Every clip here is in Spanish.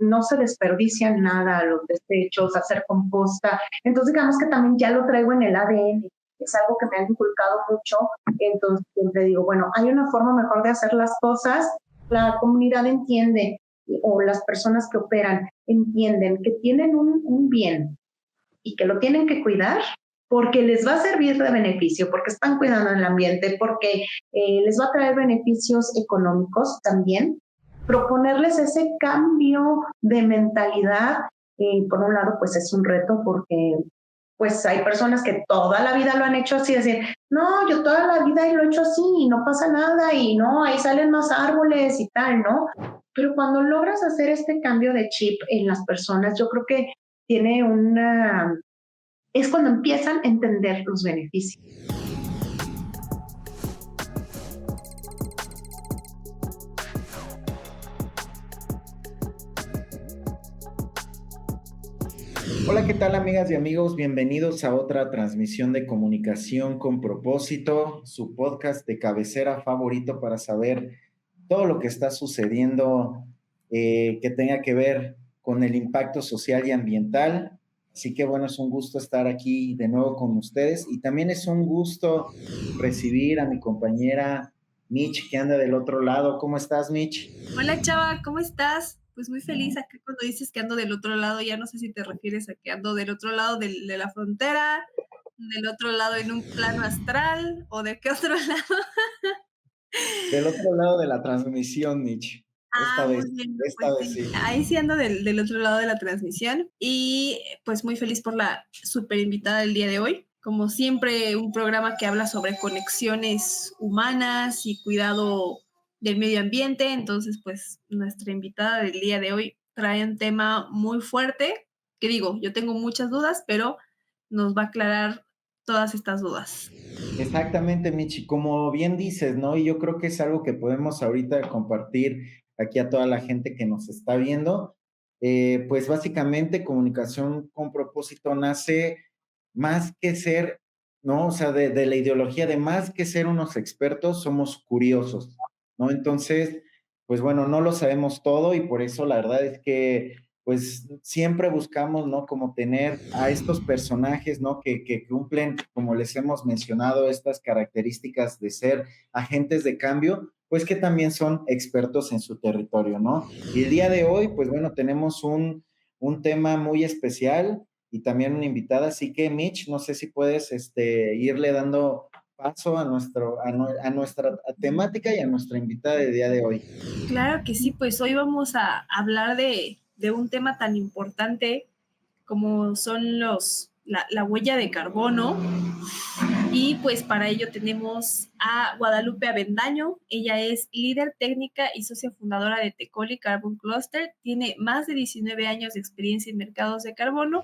no se desperdicia nada, los desechos, hacer composta. Entonces, digamos que también ya lo traigo en el ADN, es algo que me han inculcado mucho. Entonces, siempre digo, bueno, hay una forma mejor de hacer las cosas. La comunidad entiende, o las personas que operan entienden que tienen un bien y que lo tienen que cuidar porque les va a servir de beneficio, porque están cuidando el ambiente, porque les va a traer beneficios económicos también. Proponerles ese cambio de mentalidad, por un lado, pues es un reto porque pues hay personas que toda la vida lo han hecho así, decir, no, yo toda la vida lo he hecho así y no pasa nada y no, ahí salen más árboles y tal, ¿no? Pero cuando logras hacer este cambio de chip en las personas, yo creo que tiene una, es cuando empiezan a entender los beneficios. Hola, ¿qué tal amigas y amigos? Bienvenidos a otra transmisión de Comunicación con Propósito, su podcast de cabecera favorito para saber todo lo que está sucediendo que tenga que ver con el impacto social y ambiental. Así que bueno, es un gusto estar aquí de nuevo con ustedes y también es un gusto recibir a mi compañera Mitch, que anda del otro lado. ¿Cómo estás, Mitch? Hola Chava, ¿cómo estás? Pues muy feliz acá cuando dices que ando del otro lado, ya no sé si te refieres a que ando del otro lado de la frontera, del otro lado en un plano astral o de qué otro lado. Del otro lado de la transmisión, Mitch. Ah, muy bien, no, Esta pues vez sí, sí. ahí sí ando del otro lado de la transmisión y pues muy feliz por la súper invitada del día de hoy. Como siempre, un programa que habla sobre conexiones humanas y cuidado del medio ambiente. Entonces, pues nuestra invitada del día de hoy trae un tema muy fuerte, que digo, yo tengo muchas dudas, pero nos va a aclarar todas estas dudas. Exactamente, Michi, como bien dices, ¿no? Y yo creo que es algo que podemos ahorita compartir aquí a toda la gente que nos está viendo. Pues básicamente comunicación con propósito nace más que ser, ¿no? O sea, de la ideología de más que ser unos expertos, somos curiosos, ¿no? Entonces, pues bueno, no lo sabemos todo y por eso la verdad es que pues siempre buscamos, ¿no? Como tener a estos personajes, ¿no? Que cumplen, como les hemos mencionado, estas características de ser agentes de cambio, pues que también son expertos en su territorio, ¿no? Y el día de hoy, pues bueno, tenemos un tema muy especial y también una invitada, así que Mitch, no sé si puedes irle dando paso a, a nuestra temática y a nuestra invitada del día de hoy. Claro que sí, pues hoy vamos a hablar de un tema tan importante como son la huella de carbono. Y pues para ello tenemos a Guadalupe Avendaño. Ella es líder técnica y socia fundadora de Tecoli Carbon Cluster. Tiene más de 19 años de experiencia en mercados de carbono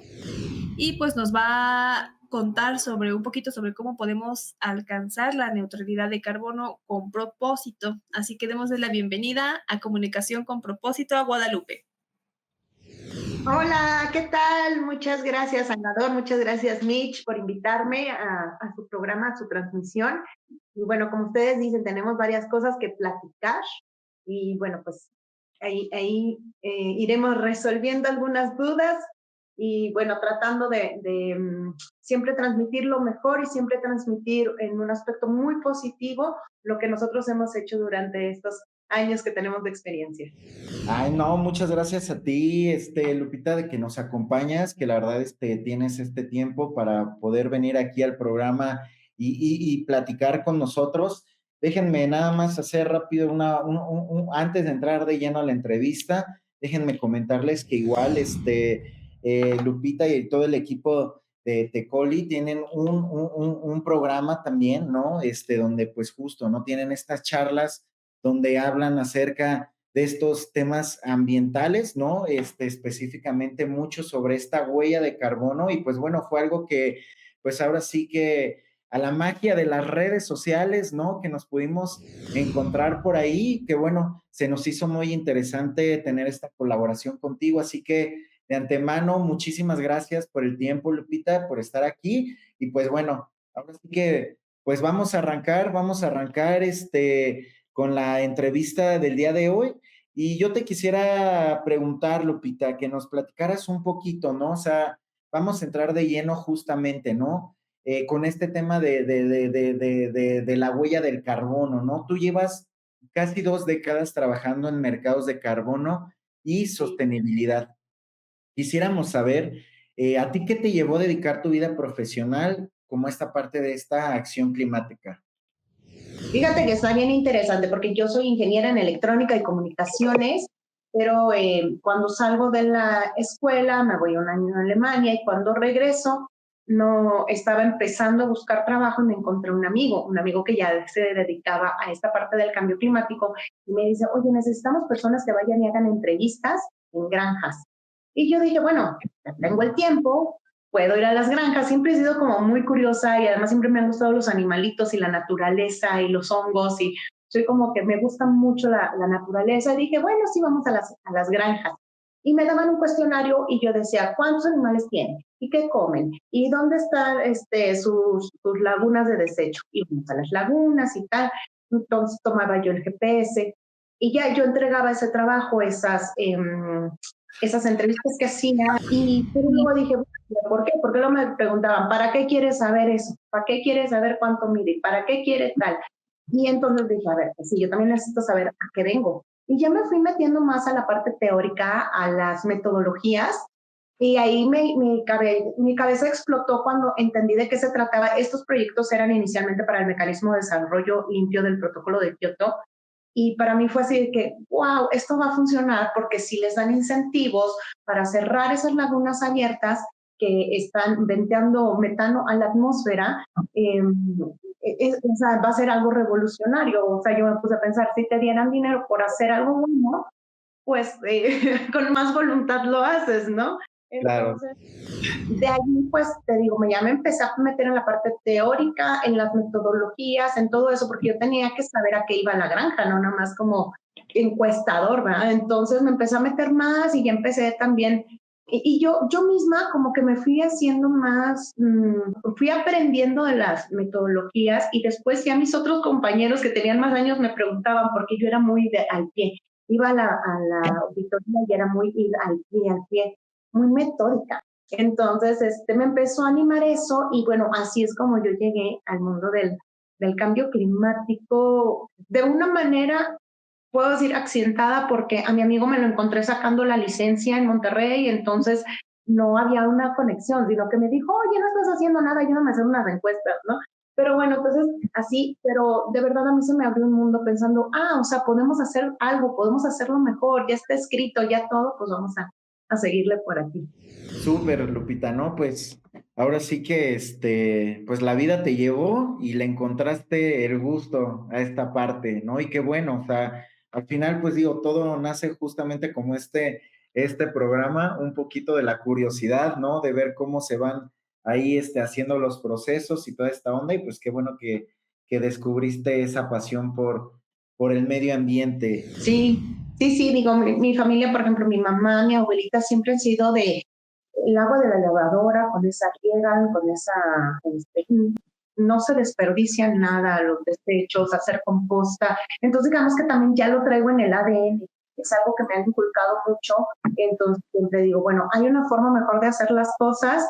y pues nos va a contar sobre un poquito sobre cómo podemos alcanzar la neutralidad de carbono con propósito. Así que démosle la bienvenida a Comunicación con Propósito a Guadalupe. Hola, ¿qué tal? Muchas gracias, Salvador. Muchas gracias, Mitch, por invitarme a su programa, a su transmisión. Y bueno, como ustedes dicen, tenemos varias cosas que platicar. Y bueno, pues ahí iremos resolviendo algunas dudas y bueno, tratando de siempre transmitir lo mejor y siempre transmitir en un aspecto muy positivo lo que nosotros hemos hecho durante estos años que tenemos de experiencia. Ay, no, muchas gracias a ti, Lupita, de que nos acompañas, que la verdad, tienes este tiempo para poder venir aquí al programa y platicar con nosotros. Déjenme nada más hacer rápido antes de entrar de lleno a la entrevista, déjenme comentarles que igual, Lupita y todo el equipo de Tecoli tienen un programa también, ¿no? Donde pues justo, ¿no? Tienen estas charlas donde hablan acerca de estos temas ambientales, ¿no? Específicamente mucho sobre esta huella de carbono y pues bueno, fue algo que pues ahora sí que a la magia de las redes sociales, ¿no? Que nos pudimos encontrar por ahí, que bueno, se nos hizo muy interesante tener esta colaboración contigo, así que de antemano, muchísimas gracias por el tiempo, Lupita, por estar aquí y pues bueno, ahora sí que pues vamos a arrancar con la entrevista del día de hoy. Y yo te quisiera preguntar, Lupita, que nos platicaras un poquito, ¿no? O sea, vamos a entrar de lleno justamente, ¿no? Con este tema de la huella del carbono, ¿no? Tú llevas casi 2 décadas trabajando en mercados de carbono y sostenibilidad. Quisiéramos saber, ¿a ti qué te llevó a dedicar tu vida profesional como esta parte de esta acción climática? Fíjate que está bien interesante porque yo soy ingeniera en electrónica y comunicaciones, pero cuando salgo de la escuela me voy un año a Alemania y cuando regreso no estaba empezando a buscar trabajo y me encontré un amigo que ya se dedicaba a esta parte del cambio climático y me dice, oye, necesitamos personas que vayan y hagan entrevistas en granjas. Y yo dije, bueno, ya tengo el tiempo, puedo ir a las granjas. Siempre he sido como muy curiosa y además siempre me han gustado los animalitos y la naturaleza y los hongos y soy como que me gusta mucho la naturaleza. Y dije, bueno, sí, vamos a las granjas. Y me daban un cuestionario y yo decía, ¿cuántos animales tienen? ¿Y qué comen? ¿Y dónde están sus lagunas de desecho? Y vamos a las lagunas y tal. Entonces tomaba yo el GPS y ya yo entregaba ese trabajo, esas entrevistas que hacía y pero luego dije, ¿por qué? Porque luego me preguntaban, ¿para qué quieres saber eso? ¿Para qué quieres saber cuánto mide? ¿Para qué quieres tal? Y entonces dije, a ver, pues sí, yo también necesito saber a qué vengo. Y ya me fui metiendo más a la parte teórica, a las metodologías, y ahí mi cabeza explotó cuando entendí de qué se trataba. Estos proyectos eran inicialmente para el mecanismo de desarrollo limpio del protocolo de Kioto, y para mí fue así de que, wow, esto va a funcionar porque si les dan incentivos para cerrar esas lagunas abiertas que están venteando metano a la atmósfera, o sea, va a ser algo revolucionario. O sea, yo me puse a pensar, si te dieran dinero por hacer algo bueno, pues con más voluntad lo haces, ¿no? Claro. Entonces, de ahí, pues te digo, ya me empecé a meter en la parte teórica, en las metodologías, en todo eso, porque yo tenía que saber a qué iba la granja, no nada más como encuestador, ¿verdad? Entonces me empecé a meter más y ya empecé también, y yo misma como que me fui haciendo más, fui aprendiendo de las metodologías y después ya mis otros compañeros que tenían más años me preguntaban, porque yo era muy al pie, iba a la auditoría y era muy ir al pie, muy metódica. Entonces, me empezó a animar eso y bueno, así es como yo llegué al mundo del cambio climático de una manera, puedo decir, accidentada, porque a mi amigo me lo encontré sacando la licencia en Monterrey, entonces no había una conexión, sino que me dijo, oye, no estás haciendo nada, ayúdame a hacer unas encuestas, ¿no? Pero bueno, entonces así, pero de verdad a mí se me abrió un mundo pensando, o sea, podemos hacer algo, podemos hacerlo mejor, ya está escrito, ya todo, pues vamos a seguirle por aquí. Súper, Lupita, ¿no? Pues ahora sí que pues la vida te llevó y le encontraste el gusto a esta parte, ¿no? Y qué bueno, o sea, al final, pues digo, todo nace justamente como este programa, un poquito de la curiosidad, ¿no? De ver cómo se van ahí haciendo los procesos y toda esta onda, y pues qué bueno que descubriste esa pasión por el medio ambiente. Sí, digo, mi familia, por ejemplo, mi mamá, mi abuelita siempre han sido de el agua de la lavadora, con esa riegan, con esa, no se desperdicia nada, los desechos, hacer composta. Entonces, digamos que también ya lo traigo en el ADN, es algo que me han inculcado mucho. Entonces, siempre digo, bueno, hay una forma mejor de hacer las cosas,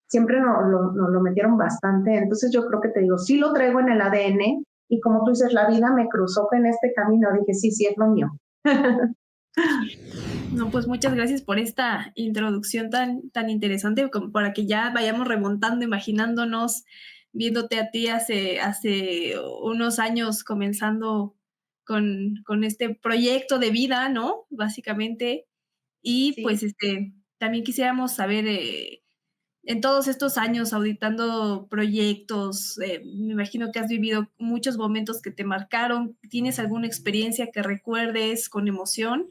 siempre nos lo metieron bastante. Entonces, yo creo que te digo, sí lo traigo en el ADN, y como tú dices, la vida me cruzó en este camino, dije, sí, sí, es lo mío. No, pues muchas gracias por esta introducción tan interesante, como para que ya vayamos remontando, imaginándonos, viéndote a ti hace unos años comenzando con este proyecto de vida, ¿no? Básicamente. Y Sí. pues también quisiéramos saber, en todos estos años auditando proyectos, me imagino que has vivido muchos momentos que te marcaron. ¿Tienes alguna experiencia que recuerdes con emoción?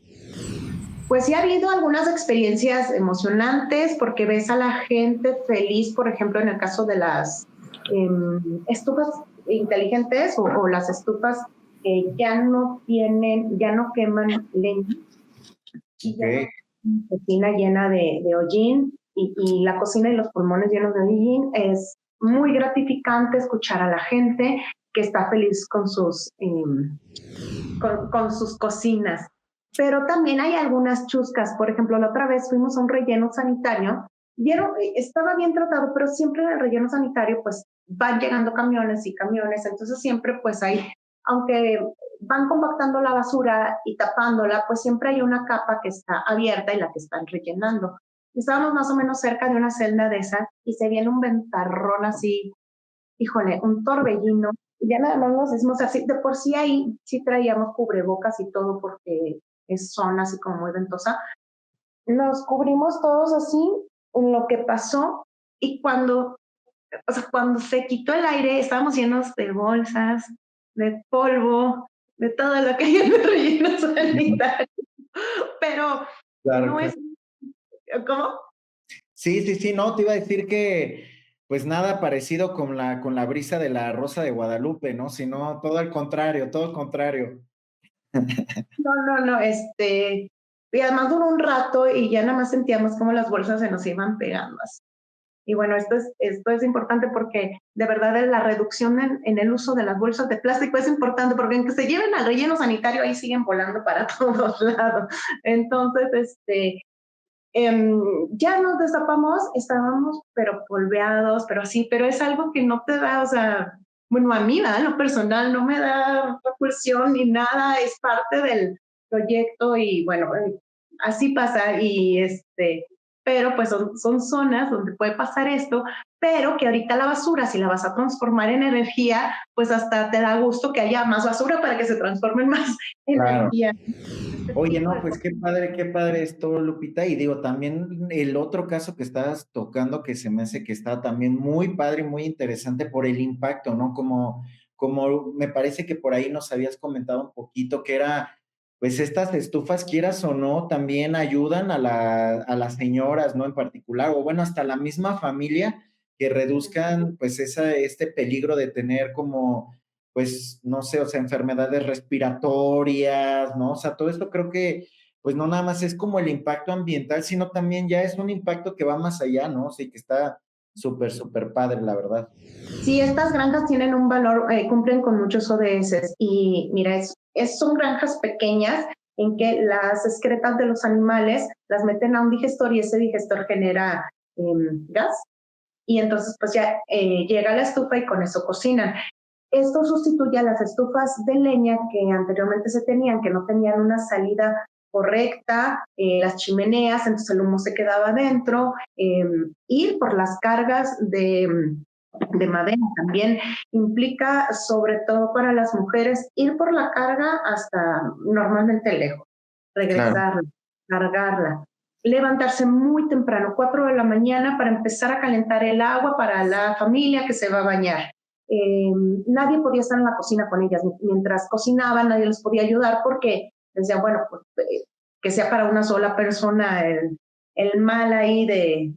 Pues sí ha habido algunas experiencias emocionantes porque ves a la gente feliz, por ejemplo, en el caso de las estufas inteligentes o las estufas que ya no queman leña y ya Ok. no cocina llena de hollín y la cocina y los pulmones llenos de hollín. Es muy gratificante escuchar a la gente que está feliz con sus cocinas. pero también hay algunas chuscas. Por ejemplo, la otra vez fuimos a un relleno sanitario, vieron, estaba bien tratado, pero siempre en el relleno sanitario pues van llegando camiones y camiones, entonces siempre pues hay, aunque van compactando la basura y tapándola, pues siempre hay una capa que está abierta y la que están rellenando. Estábamos más o menos cerca de una celda de esa y se viene un ventarrón así, híjole, un torbellino. Ya nada más nos decimos así, de por sí ahí sí traíamos cubrebocas y todo porque es zona así como muy ventosa. Nos cubrimos todos así en lo que pasó y cuando se quitó el aire estábamos llenos de bolsas, de polvo, de todo lo que hay en el relleno sanitario. Pero Claro, no claro. es, ¿cómo? Sí, sí, sí, no, te iba a decir que, pues nada parecido con la brisa de la Rosa de Guadalupe, ¿no? Sino todo al contrario, todo al contrario. No, y además duró un rato y ya nada más sentíamos como las bolsas se nos iban pegando así. Y bueno, esto es importante porque de verdad la reducción en el uso de las bolsas de plástico es importante porque aunque se lleven al relleno sanitario, ahí siguen volando para todos lados. Entonces, ya nos destapamos, estábamos pero polveados, pero así, pero es algo que no te da, o sea, bueno, a mí, ¿verdad? En lo personal no me da repulsión ni nada, es parte del proyecto y bueno, así pasa y pero pues son zonas donde puede pasar esto, pero que ahorita la basura, si la vas a transformar en energía, pues hasta te da gusto que haya más basura para que se transforme en más Claro. energía. Oye, no, pues qué padre esto, Lupita. Y digo, también el otro caso que estabas tocando, que se me hace que está también muy padre y muy interesante por el impacto, ¿no? Como me parece que por ahí nos habías comentado un poquito que era, pues estas estufas, quieras o no, también ayudan a las señoras, ¿no? En particular, o bueno, hasta la misma familia, que reduzcan, pues, este peligro de tener como pues, no sé, o sea, enfermedades respiratorias, ¿no? O sea, todo esto creo que, pues, no nada más es como el impacto ambiental, sino también ya es un impacto que va más allá, ¿no? Sí, que está súper, súper padre, la verdad. Sí, estas granjas tienen un valor, cumplen con muchos ODS y mira, son granjas pequeñas en que las excretas de los animales las meten a un digestor y ese digestor genera gas y entonces pues ya llega la estufa y con eso cocinan. Esto sustituye a las estufas de leña que anteriormente se tenían, que no tenían una salida correcta, las chimeneas, entonces el humo se quedaba adentro, ir por las cargas de madera también implica, sobre todo para las mujeres, ir por la carga hasta normalmente lejos, Claro. regresarla, cargarla, levantarse muy temprano, 4 de la mañana, para empezar a calentar el agua para la familia que se va a bañar. Nadie podía estar en la cocina con ellas. Mientras cocinaban, nadie les podía ayudar porque decían, bueno, pues, que sea para una sola persona el mal ahí de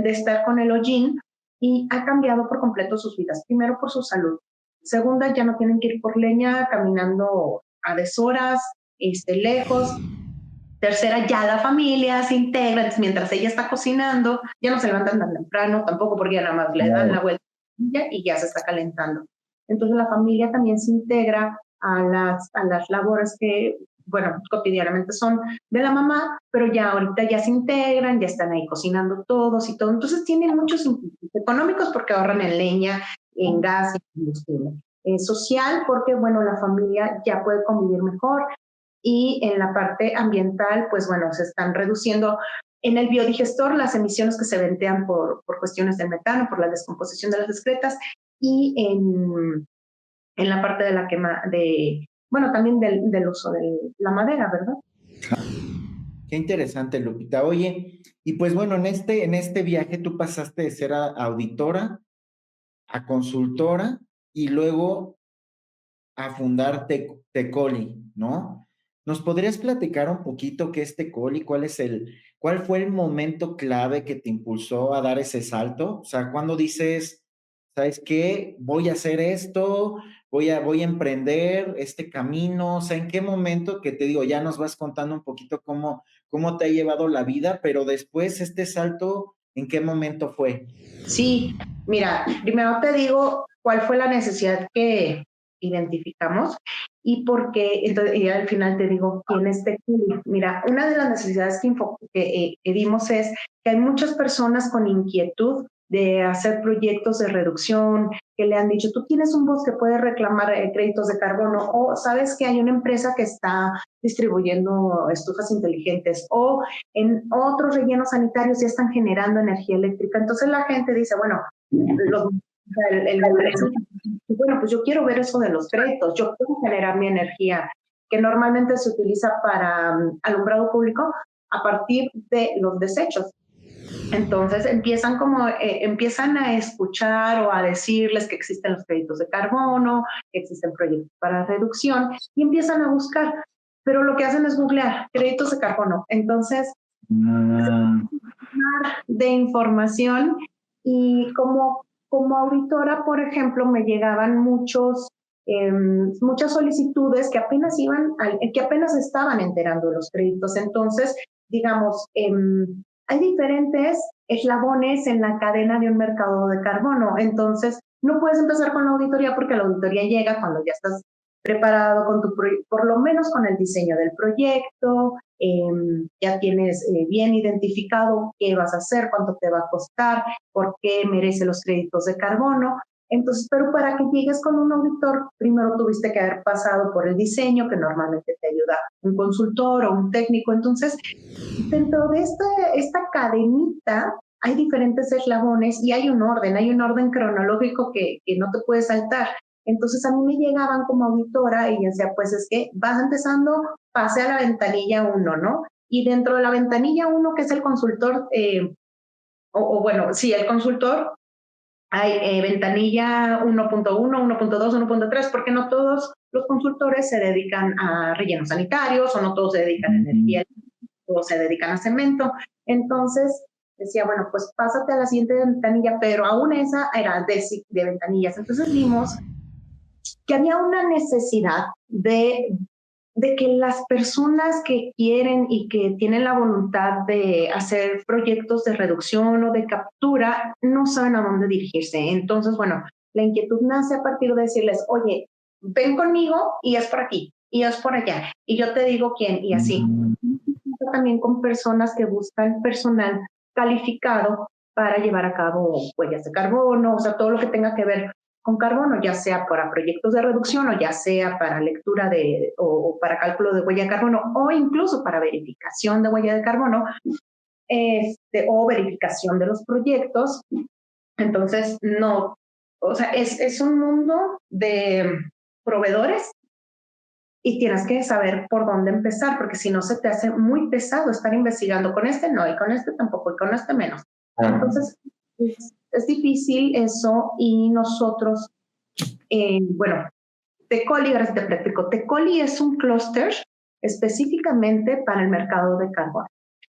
estar con el hollín, y ha cambiado por completo sus vidas. Primero, por su salud. Segunda, ya no tienen que ir por leña caminando a deshoras, lejos. Tercera, ya la familia se integra, entonces, mientras ella está cocinando, ya no se levantan tan temprano, tampoco porque ya nada más le dan la vuelta y ya se está calentando. Entonces la familia también se integra a las labores que, bueno, cotidianamente son de la mamá, pero ya ahorita ya se integran, ya están ahí cocinando todos y todo. Entonces tienen muchos impactos económicos porque ahorran en leña, en gas y combustible. Social porque, bueno, la familia ya puede convivir mejor, y en la parte ambiental, pues bueno, se están reduciendo en el biodigestor las emisiones que se ventean por cuestiones del metano, por la descomposición de las excretas, y en la parte de la quema, bueno, también del uso de la madera, ¿verdad? Qué interesante, Lupita. Oye, y pues bueno, en este viaje tú pasaste de ser auditora a consultora y luego a fundar Tecoli, ¿no? ¿Nos podrías platicar un poquito qué es Tecoli? ¿Cuál fue el momento clave que te impulsó a dar ese salto? O sea, cuando dices, ¿sabes qué? Voy a hacer esto, voy a emprender este camino. O sea, ¿en qué momento que te digo, ya nos vas contando un poquito cómo te ha llevado la vida, pero después este salto, ¿en qué momento fue? Sí, mira, primero te digo cuál fue la necesidad que identificamos y porque, entonces, y al final te digo, ¿quién es Tecoli? Mira, una de las necesidades que vimos es que hay muchas personas con inquietud de hacer proyectos de reducción, que le han dicho, tú tienes un bosque, puedes reclamar créditos de carbono, o sabes que hay una empresa que está distribuyendo estufas inteligentes, o en otros rellenos sanitarios ya están generando energía eléctrica. Entonces la gente dice, bueno, bueno, pues yo quiero ver eso de los créditos, yo quiero generar mi energía, que normalmente se utiliza para alumbrado público a partir de los desechos. Entonces empiezan a escuchar o a decirles que existen los créditos de carbono, que existen proyectos para reducción y empiezan a buscar, pero lo que hacen es googlear créditos de carbono. Entonces, de información y como auditora, por ejemplo, me llegaban muchas solicitudes que apenas estaban enterando de los créditos. Entonces, digamos, hay diferentes eslabones en la cadena de un mercado de carbono. Entonces, no puedes empezar con la auditoría porque la auditoría llega cuando ya estás preparado con por lo menos con el diseño del proyecto, ya tienes bien identificado qué vas a hacer, cuánto te va a costar, por qué merece los créditos de carbono. Entonces, pero para que llegues con un auditor, primero tuviste que haber pasado por el diseño, que normalmente te ayuda un consultor o un técnico. Entonces, dentro de esta cadenita hay diferentes eslabones y hay un orden cronológico que no te puedes saltar. Entonces a mí me llegaban como auditora y decía, pues es que vas empezando, pase a la ventanilla 1, ¿no? Y dentro de la ventanilla 1, que es el consultor, bueno, sí, el consultor, hay ventanilla 1.1, 1.2, 1.3, porque no todos los consultores se dedican a rellenos sanitarios o no todos se dedican a energía o se dedican a cemento. Entonces decía, bueno, pues pásate a la siguiente ventanilla, pero aún esa era de ventanillas. Entonces vimos que había una necesidad de que las personas que quieren y que tienen la voluntad de hacer proyectos de reducción o de captura no saben a dónde dirigirse. Entonces, bueno, la inquietud nace a partir de decirles, oye, ven conmigo y es por aquí, y es por allá, y yo te digo quién, y así. También con personas que buscan personal calificado para llevar a cabo huellas de carbono, o sea, todo lo que tenga que ver con carbono, ya sea para proyectos de reducción o ya sea para lectura o para cálculo de huella de carbono o incluso para verificación de huella de carbono o verificación de los proyectos. Entonces, no, o sea, es un mundo de proveedores y tienes que saber por dónde empezar, porque si no se te hace muy pesado estar investigando con este no, y con este tampoco, y con este menos. Entonces, es difícil eso y nosotros, bueno, Tecoli, ahora te platico. Tecoli es un clúster específicamente para el mercado de carbono.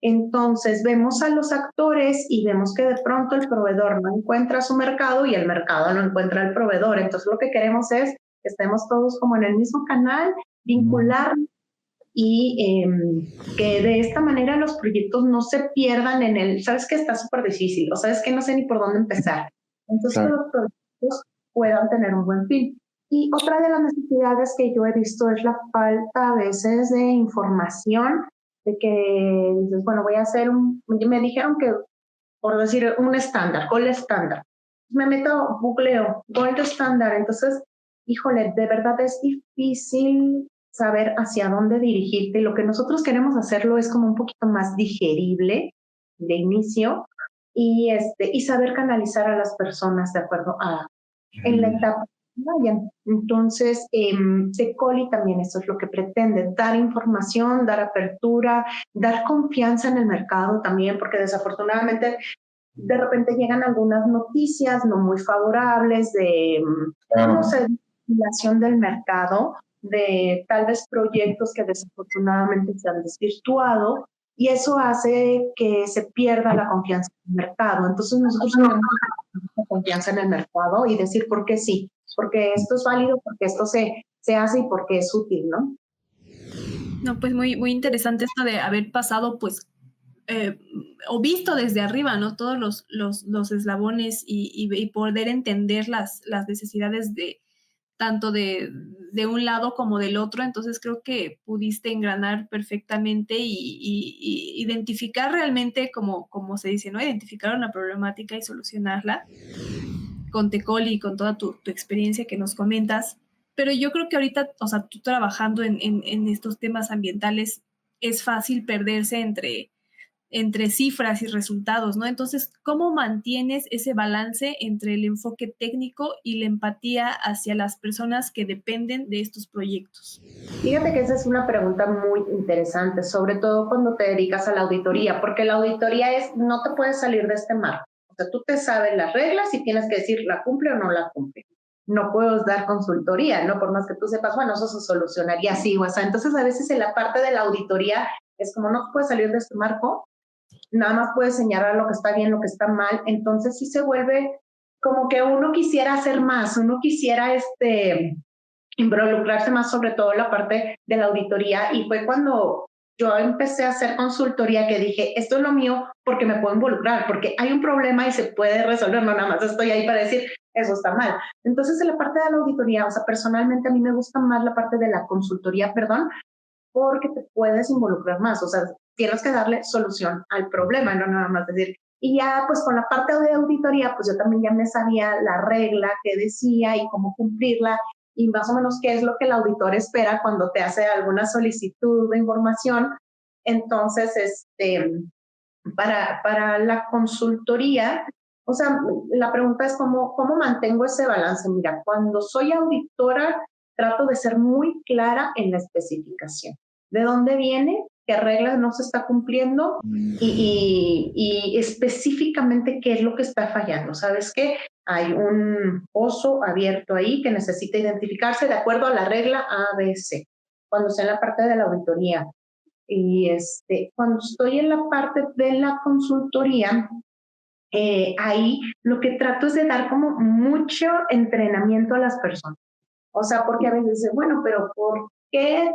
Entonces, vemos a los actores y vemos que de pronto el proveedor no encuentra su mercado y el mercado no encuentra el proveedor. Entonces, lo que queremos es que estemos todos como en el mismo canal, vincularnos y que de esta manera los proyectos no se pierdan ¿sabes qué? Está súper difícil, o sabes que no sé ni por dónde empezar. Entonces, que los proyectos puedan tener un buen fin. Y otra de las necesidades que yo he visto es la falta a veces de información, de que dices, bueno, voy a hacer me dijeron que, por decir, un estándar, Gold estándar. Me meto, googleo, Gold estándar. Entonces, híjole, de verdad es difícil saber hacia dónde dirigirte. Lo que nosotros queremos hacerlo es como un poquito más digerible de inicio y saber canalizar a las personas de acuerdo en la etapa que vayan. Entonces, Tecoli también eso es lo que pretende, dar información, dar apertura, dar confianza en el mercado también, porque desafortunadamente de repente llegan algunas noticias no muy favorables de, no sé, violación del mercado, de tal vez proyectos que desafortunadamente se han desvirtuado y eso hace que se pierda la confianza en el mercado. Entonces nosotros tenemos confianza en el mercado y decir por qué sí, porque esto es válido, porque esto se hace y porque es útil, ¿no? No, pues muy, muy interesante esto de haber pasado, pues, o visto desde arriba, ¿no? Todos los eslabones y poder entender las necesidades de tanto de un lado como del otro, entonces creo que pudiste engranar perfectamente y identificar realmente, como se dice, ¿no? Identificar una problemática y solucionarla con Tecoli y con toda tu experiencia que nos comentas. Pero yo creo que ahorita, o sea, tú trabajando en estos temas ambientales, es fácil perderse entre cifras y resultados, ¿no? Entonces, ¿cómo mantienes ese balance entre el enfoque técnico y la empatía hacia las personas que dependen de estos proyectos? Fíjate que esa es una pregunta muy interesante, sobre todo cuando te dedicas a la auditoría, porque la auditoría es, no te puedes salir de este marco. O sea, tú te sabes las reglas y tienes que decir, ¿la cumple o no la cumple? No puedes dar consultoría, ¿no? Por más que tú sepas, bueno, eso se solucionaría así o así. Entonces, a veces en la parte de la auditoría es como, no puedes salir de este marco, nada más puedes señalar lo que está bien, lo que está mal. Entonces, sí se vuelve como que uno quisiera hacer más, uno quisiera involucrarse más, sobre todo en la parte de la auditoría, y fue cuando yo empecé a hacer consultoría que dije, esto es lo mío porque me puedo involucrar, porque hay un problema y se puede resolver, no nada más estoy ahí para decir, eso está mal. Entonces, en la parte de la auditoría, o sea, personalmente a mí me gusta más la parte de la consultoría, perdón, porque te puedes involucrar más, o sea, tienes que darle solución al problema, no nada más decir, y ya pues con la parte de auditoría, pues yo también ya me sabía la regla que decía y cómo cumplirla y más o menos qué es lo que el auditor espera cuando te hace alguna solicitud de información. Entonces, para la consultoría, o sea, la pregunta es cómo mantengo ese balance. Mira, cuando soy auditora, trato de ser muy clara en la especificación. ¿De dónde viene? ¿Qué reglas no se está cumpliendo? Y específicamente qué es lo que está fallando. ¿Sabes qué? Hay un pozo abierto ahí que necesita identificarse de acuerdo a la regla ABC. Cuando sea en la parte de la auditoría, y cuando estoy en la parte de la consultoría, ahí lo que trato es de dar como mucho entrenamiento a las personas. O sea, porque a veces dicen, bueno, pero ¿por qué?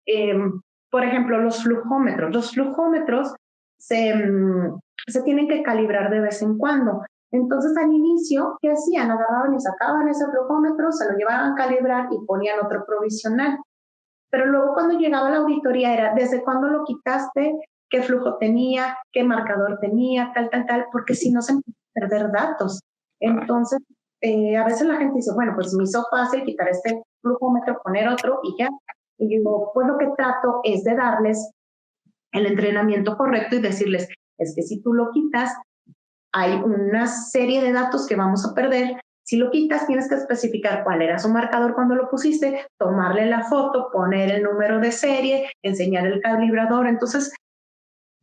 Eh, por ejemplo, los flujómetros. Los flujómetros se tienen que calibrar de vez en cuando. Entonces, al inicio, ¿qué hacían? Agarraban y sacaban ese flujómetro, se lo llevaban a calibrar y ponían otro provisional. Pero luego cuando llegaba la auditoría era, ¿desde cuándo lo quitaste? ¿Qué flujo tenía? ¿Qué marcador tenía? Tal, tal, tal, porque si no se empiezan a perder datos. Entonces, a veces la gente dice, bueno, pues me hizo fácil quitar este flujómetro, poner otro y ya. Y digo, pues lo que trato es de darles el entrenamiento correcto y decirles, es que si tú lo quitas, hay una serie de datos que vamos a perder. Si lo quitas, tienes que especificar cuál era su marcador cuando lo pusiste, tomarle la foto, poner el número de serie, enseñar el calibrador. Entonces,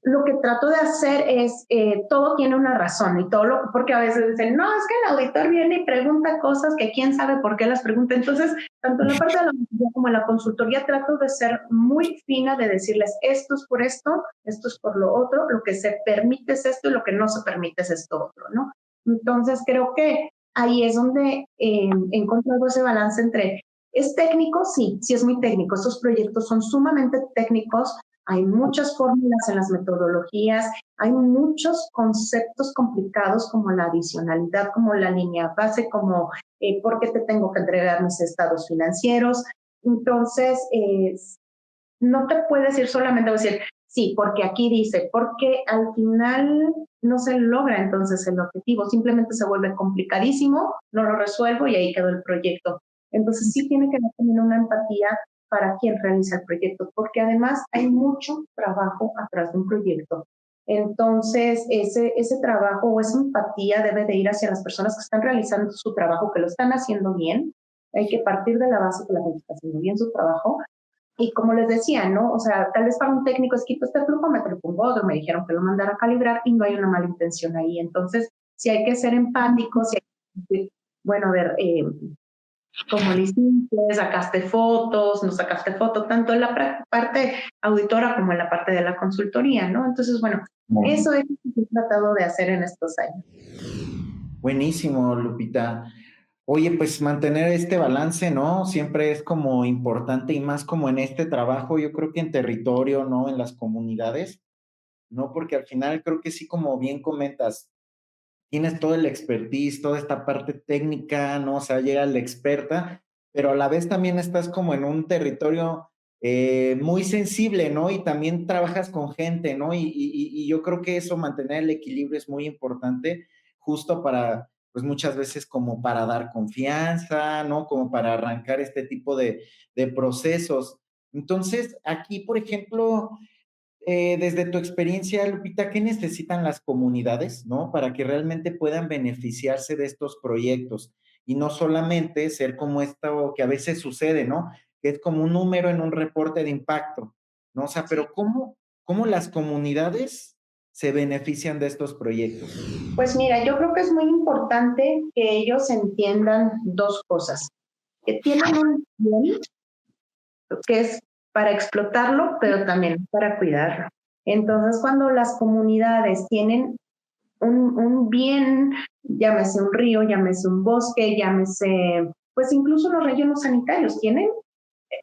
lo que trato de hacer es, todo tiene una razón y porque a veces dicen, no, es que el auditor viene y pregunta cosas que quién sabe por qué las pregunta. Entonces, tanto en la parte de la auditoría como en la consultoría trato de ser muy fina, de decirles, esto es por esto es por lo otro, lo que se permite es esto y lo que no se permite es esto otro, ¿no? Entonces, creo que ahí es donde he encontrado ese balance entre, ¿es técnico? Sí, sí es muy técnico. Estos proyectos son sumamente técnicos, hay muchas fórmulas en las metodologías, hay muchos conceptos complicados como la adicionalidad, como la línea base, como por qué te tengo que entregar mis estados financieros. Entonces, no te puedes ir solamente a decir, sí, porque aquí dice, porque al final no se logra entonces el objetivo, simplemente se vuelve complicadísimo, no lo resuelvo y ahí quedó el proyecto. Entonces sí tiene que haber también una empatía para quien realiza el proyecto, porque además hay mucho trabajo atrás de un proyecto. Entonces, ese trabajo o esa empatía debe de ir hacia las personas que están realizando su trabajo, que lo están haciendo bien. Hay que partir de la base que la gente está haciendo bien su trabajo y como les decía, ¿no? O sea, tal vez para un técnico es quito este flujómetro, pongo otro, me dijeron que lo mandara a calibrar y no hay una mala intención ahí. Entonces, si hay que ser empáticos, si hay que decir, bueno, a ver, como le hiciste, sacaste fotos, no sacaste fotos, tanto en la parte auditora como en la parte de la consultoría, ¿no? Entonces, bueno, eso es lo que he tratado de hacer en estos años. Buenísimo, Lupita. Oye, pues mantener este balance, ¿no? Siempre es como importante y más como en este trabajo, yo creo que en territorio, ¿no? En las comunidades, ¿no? Porque al final creo que sí, como bien comentas, tienes todo el expertise, toda esta parte técnica, ¿no? O sea, llega la experta, pero a la vez también estás como en un territorio muy sensible, ¿no? Y también trabajas con gente, ¿no? Y yo creo que eso, mantener el equilibrio es muy importante, justo para, pues muchas veces como para dar confianza, ¿no? Como para arrancar este tipo de procesos. Entonces, aquí, por ejemplo, desde tu experiencia, Lupita, ¿qué necesitan las comunidades, ¿no? Para que realmente puedan beneficiarse de estos proyectos y no solamente ser como esto que a veces sucede, ¿no? Que es como un número en un reporte de impacto, ¿no? O sea, pero ¿cómo las comunidades se benefician de estos proyectos? Pues mira, yo creo que es muy importante que ellos entiendan dos cosas, que tienen un bien que es para explotarlo, pero también para cuidarlo. Entonces, cuando las comunidades tienen un bien, llámese un río, llámese un bosque, llámese, pues incluso los rellenos sanitarios tienen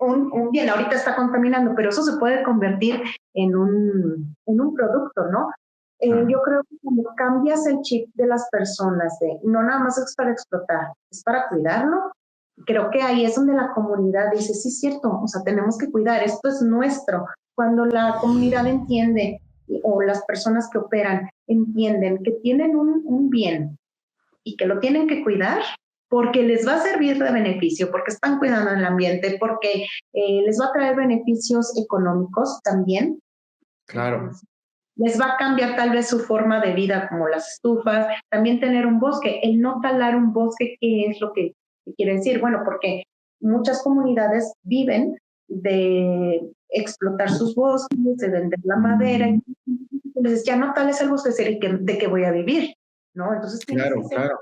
un bien, ahorita está contaminando, pero eso se puede convertir en un producto, ¿no? Yo creo que cuando cambias el chip de las personas, de no nada más es para explotar, es para cuidarlo, creo que ahí es donde la comunidad dice, sí, es cierto, o sea, tenemos que cuidar, esto es nuestro. Cuando la comunidad entiende o las personas que operan entienden que tienen un bien y que lo tienen que cuidar porque les va a servir de beneficio, porque están cuidando el ambiente, porque les va a traer beneficios económicos también. Claro, Les va a cambiar tal vez su forma de vida, como las estufas, también tener un bosque, el no talar un bosque, ¿qué es lo que quiere decir? Bueno, porque muchas comunidades viven de explotar sus bosques, de vender la madera, entonces ya no tales el bosque, ¿de qué voy a vivir? ¿No? Entonces tienes que claro, ser, claro.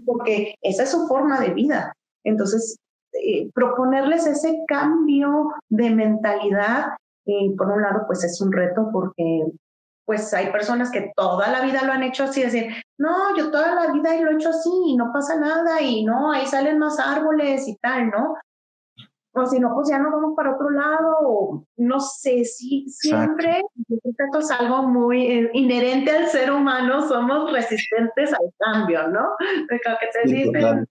porque esa es su forma de vida. Entonces, proponerles ese cambio de mentalidad, por un lado, pues es un reto porque pues hay personas que toda la vida lo han hecho así, decir, no, yo toda la vida lo he hecho así y no pasa nada y no, ahí salen más árboles y tal, ¿no? O si no, pues ya nos vamos para otro lado, o no sé, si Exacto. siempre, yo creo que esto es algo muy inherente al ser humano, somos resistentes al cambio, ¿no? De lo que te Sí, dicen, total.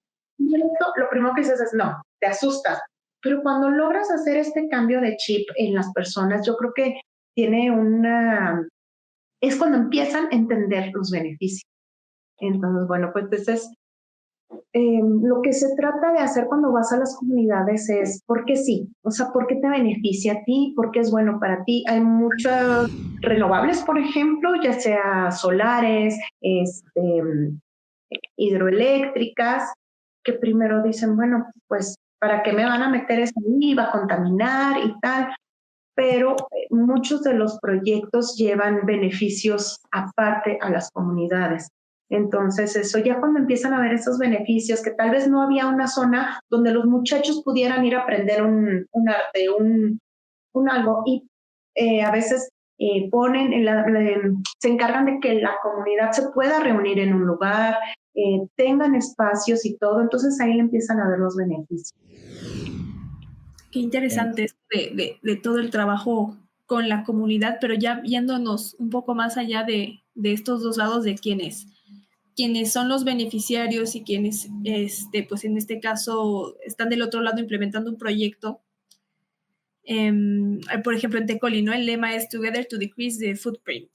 lo primero que dices es no, te asustas, pero cuando logras hacer este cambio de chip en las personas, yo creo que tiene es cuando empiezan a entender los beneficios. Entonces, bueno, pues ese es lo que se trata de hacer cuando vas a las comunidades es porque sí, o sea, porque te beneficia a ti, porque es bueno para ti. Hay muchas renovables, por ejemplo, ya sea solares, hidroeléctricas, que primero dicen, bueno, pues, ¿para qué me van a meter eso ahí? Va a contaminar y tal. Pero muchos de los proyectos llevan beneficios aparte a las comunidades. Entonces, eso ya cuando empiezan a ver esos beneficios, que tal vez no había una zona donde los muchachos pudieran ir a aprender un arte, un algo, y a veces ponen, se encargan de que la comunidad se pueda reunir en un lugar, tengan espacios y todo, entonces ahí empiezan a ver los beneficios. Qué interesante esto de todo el trabajo con la comunidad, pero ya viéndonos un poco más allá de estos dos lados de quienes son los beneficiarios y quienes, pues en este caso, están del otro lado implementando un proyecto. Por ejemplo, en Tecoli, ¿no? El lema es Together to Decrease the Footprint,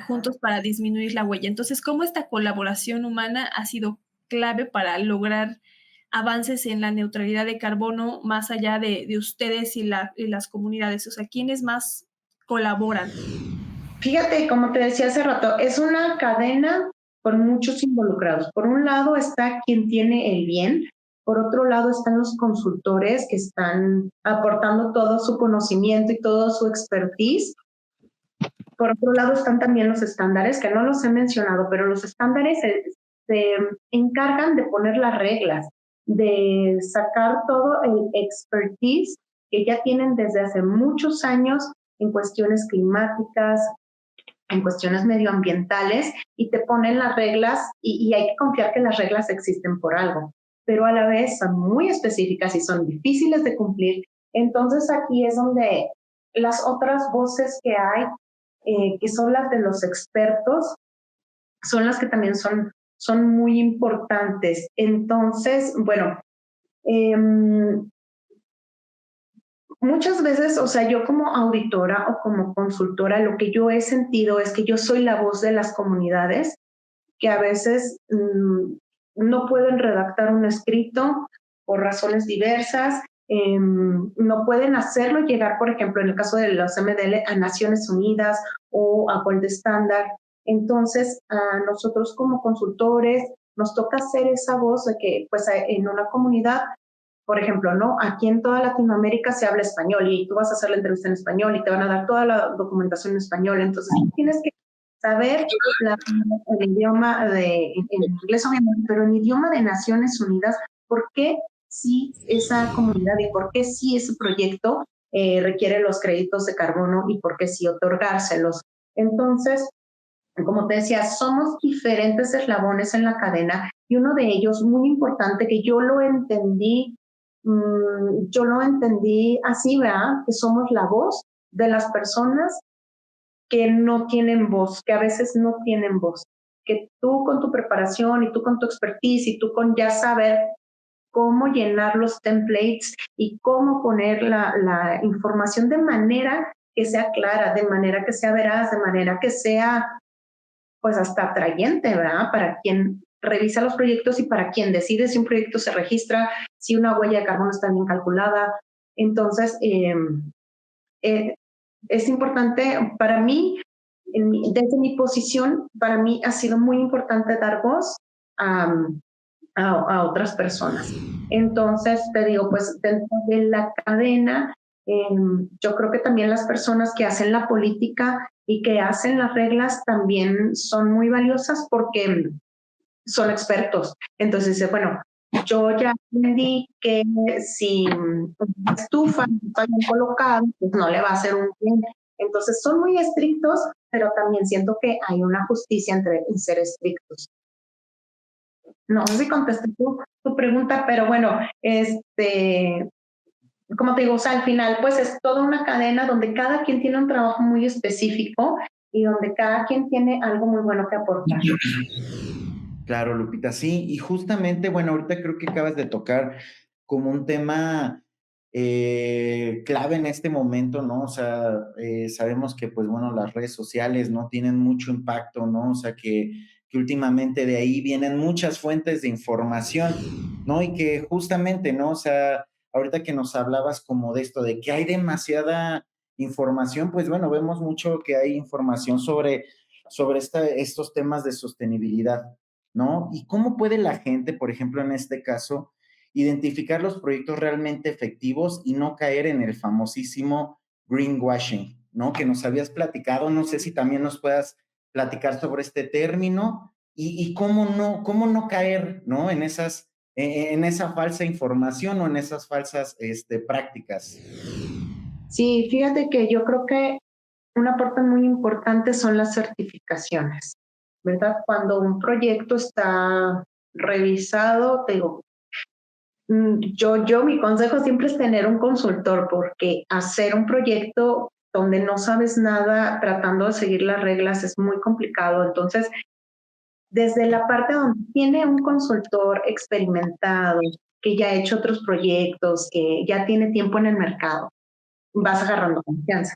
juntos para disminuir la huella. Entonces, ¿cómo esta colaboración humana ha sido clave para lograr avances en la neutralidad de carbono más allá de ustedes y las comunidades? O sea, ¿quiénes más colaboran? Fíjate, como te decía hace rato, es una cadena con muchos involucrados. Por un lado está quien tiene el bien, por otro lado están los consultores que están aportando todo su conocimiento y todo su expertise. Por otro lado están también los estándares, que no los he mencionado, pero los estándares se encargan de poner las reglas, de sacar todo el expertise que ya tienen desde hace muchos años en cuestiones climáticas, en cuestiones medioambientales, y te ponen las reglas y hay que confiar que las reglas existen por algo, pero a la vez son muy específicas y son difíciles de cumplir. Entonces aquí es donde las otras voces que hay, que son las de los expertos, son las que también son muy importantes. Entonces, bueno, Muchas veces, o sea, yo como auditora o como consultora, lo que yo he sentido es que yo soy la voz de las comunidades que a veces no pueden redactar un escrito por razones diversas, no pueden hacerlo llegar, por ejemplo, en el caso de los MDL, a Naciones Unidas o a Gold Standard. Entonces, a nosotros como consultores nos toca hacer esa voz de que, pues, en una comunidad, por ejemplo, ¿no? Aquí en toda Latinoamérica se habla español y tú vas a hacer la entrevista en español y te van a dar toda la documentación en español. Entonces, tienes que saber el idioma en inglés obviamente, pero en idioma de Naciones Unidas, ¿por qué sí esa comunidad y por qué sí ese proyecto requiere los créditos de carbono y por qué sí otorgárselos? Entonces, como te decía, somos diferentes eslabones en la cadena y uno de ellos muy importante que yo lo entendí así, ¿verdad? Que somos la voz de las personas que no tienen voz, que a veces no tienen voz, que tú con tu preparación y tú con tu expertise y tú con ya saber cómo llenar los templates y cómo poner la información de manera que sea clara, de manera que sea veraz, de manera que sea pues hasta atrayente, ¿verdad? Para quien revisa los proyectos y para quien decide si un proyecto se registra, si una huella de carbono está bien calculada. Entonces, es importante para mí, desde mi posición, para mí ha sido muy importante dar voz a, a otras personas. Entonces, te digo, pues dentro de la cadena, yo creo que también las personas que hacen la política y que hacen las reglas también son muy valiosas porque son expertos. Entonces dice, bueno, yo ya aprendí que si una estufa no está bien colocada, pues no le va a hacer un bien. Entonces son muy estrictos, pero también siento que hay una justicia en ser estrictos. No sé si contesté tu pregunta, pero bueno, como te digo, o sea, al final pues es toda una cadena donde cada quien tiene un trabajo muy específico y donde cada quien tiene algo muy bueno que aportar. Claro, Lupita, sí, y justamente, bueno, ahorita creo que acabas de tocar como un tema clave en este momento, ¿no? O sea, sabemos que, pues bueno, las redes sociales, ¿no? Tienen mucho impacto, ¿no? O sea, que últimamente de ahí vienen muchas fuentes de información, ¿no? Y que justamente, ¿no? O sea, ahorita que nos hablabas como de esto, de que hay demasiada información, pues bueno, vemos mucho que hay información sobre estos temas de sostenibilidad, ¿no? ¿Y cómo puede la gente, por ejemplo, en este caso, identificar los proyectos realmente efectivos y no caer en el famosísimo greenwashing, ¿no? Que nos habías platicado, no sé si también nos puedas platicar sobre este término y cómo no caer, ¿no? En esa falsa información o en esas falsas prácticas. Sí, fíjate que yo creo que una parte muy importante son las certificaciones, ¿verdad? Cuando un proyecto está revisado, te digo, mi consejo siempre es tener un consultor, porque hacer un proyecto donde no sabes nada, tratando de seguir las reglas, es muy complicado. Entonces, desde la parte donde tiene un consultor experimentado, que ya ha hecho otros proyectos, que ya tiene tiempo en el mercado, vas agarrando confianza.